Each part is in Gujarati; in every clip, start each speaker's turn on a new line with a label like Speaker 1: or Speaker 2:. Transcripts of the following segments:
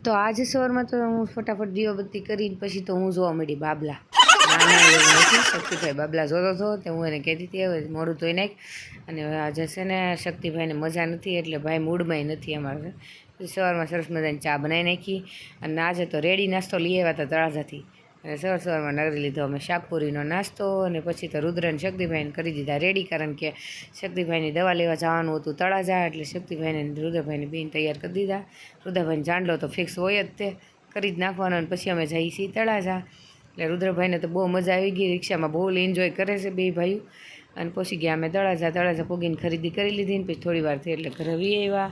Speaker 1: તો આજે સવારમાં તો હું ફટાફટ દીવાબત્તી કરીને પછી તો હું જોવા મળી બાબલા. ના એવું નથી, શક્તિભાઈ બાબલા જોતો હતો તે હું એને કહેતી હતી હવે મોડું ધોઈ નાખ. અને આજે છે ને શક્તિભાઈને મજા નથી એટલે ભાઈ મૂડમાંય નથી અમારે. પછી સવારમાં સરસ મજાની ચા બનાવી નાખી અને આજે તો રેડી નાસ્તો લઈ આવ્યા હતા તળાજાથી. અને સવારમાં નગરી લીધો અમે શાકપુરીનો નાસ્તો અને પછી તો રુદ્ર અને શક્તિભાઈને કરી દીધા રેડી, કારણ કે શક્તિભાઈની દવા લેવા જવાનું હતું તળાજા, એટલે શક્તિભાઈને રુદ્રભાઈને બેન તૈયાર કરી દીધા. રુદ્રભાઈને ચાંદલો તો ફિક્સ હોય જ, તે કરી જ નાખવાનો. અને પછી અમે જઈએ છીએ તળાજા. એટલે રુદ્રભાઈને તો બહુ મજા આવી ગઈ, રિક્ષામાં બહુ એન્જોય કરે છે બે ભાઈઓ. અને પછી ગયા અમે તળાજા પૂગીને ખરીદી કરી લીધી ને પછી થોડી વાર થઈ એટલે ઘરે વી આવ્યા.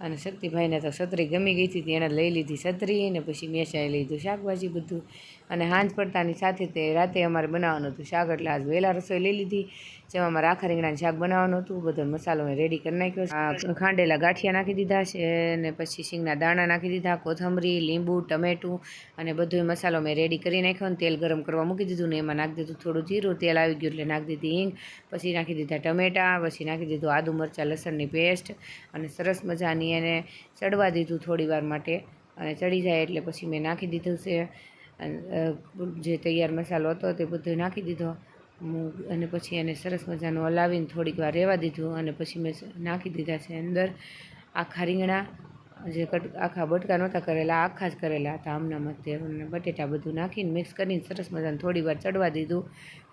Speaker 1: અને શક્તિભાઈને તો છત્રી ગમી ગઈ હતી, એણે લઈ લીધી છત્રી અને પછી મેં લીધું શાકભાજી બધું. અને હાંજ પડતાની સાથે તે રાતે અમારે બનાવવાનું હતું શાક, એટલે આજ વહેલા રસોઈ લઈ લીધી. જેમાં અમારે આખા રીંગણાનું શાક બનાવવાનું હતું. બધો મસાલો મેં રેડી કરી નાખ્યો. ખાંડેલા ગાંઠિયા નાખી દીધા છે અને પછી શીંગના દાણા નાખી દીધા, કોથમરી, લીંબુ, ટમેટું અને બધો મસાલો મેં રેડી કરી નાખ્યો. અને તેલ ગરમ કરવા મૂકી દીધું ને એમાં નાખી દીધું થોડું જીરું. તેલ આવી ગયું એટલે નાખી દીધી હિંગ, પછી નાખી દીધા ટમેટા, પછી નાખી દીધું આદુ મરચાં લસણની પેસ્ટ અને સરસ મજાની એને ચડવા દીધું થોડી વાર માટે. અને ચડી જાય એટલે પછી મેં નાખી દીધું છે જે તૈયાર મસાલો હતો તે બધો નાખી દીધો. અને પછી એને સરસ મજાનું હલાવીને થોડીક વાર રહેવા દીધું. અને પછી મેં નાખી દીધા છે અંદર આખા રીંગણા, જે આખા બટકા નહોતા કરેલા, આખા જ કરેલા હતા આમનામાં. તે અને બટેટા બધું નાખીને મિક્સ કરીને સરસ મજાને થોડી વાર ચડવા દીધું.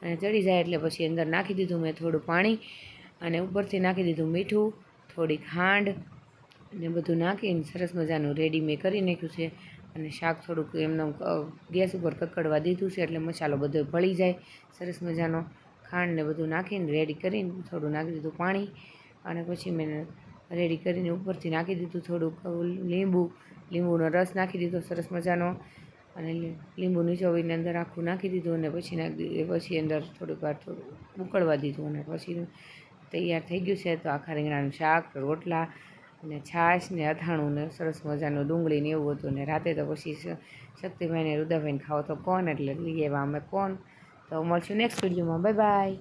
Speaker 1: અને ચડી જાય એટલે પછી અંદર નાખી દીધું મેં થોડું પાણી અને ઉપરથી નાખી દીધું મીઠું, થોડી ખાંડ ને બધું નાખીને સરસ મજાનું રેડી મેં કરી નાખ્યું છે. અને શાક થોડુંક એમને ગેસ ઉપર કકડવા દીધું છે એટલે મસાલો બધો ભળી જાય સરસ મજાનો. ખાંડ ને બધું નાખીને રેડી કરીને થોડું નાખી દીધું પાણી. અને પછી મેં રેડી કરીને ઉપરથી નાખી દીધું થોડુંક લીંબુનો રસ નાખી દીધો સરસ મજાનો. અને લીંબુ નીચોવીને અંદર આખું નાખી દીધું અને પછી અંદર થોડીક વાર ઉકળવા દીધું. અને પછી તૈયાર થઈ ગયું છે. તો આખા રીંગણાનું શાક, રોટલા અને છાશ ને અથાણું ને સરસ મજાનું ડુંગળી ને એવું હતું. ને રાતે તો પછી શક્તિભાઈને રુદ્રભાઈને ખાવો તો કોણ, એટલે લઈ આવ્યા અમે કોણ. તો મળશું નેક્સ્ટ વિડીયોમાં. Bye bye.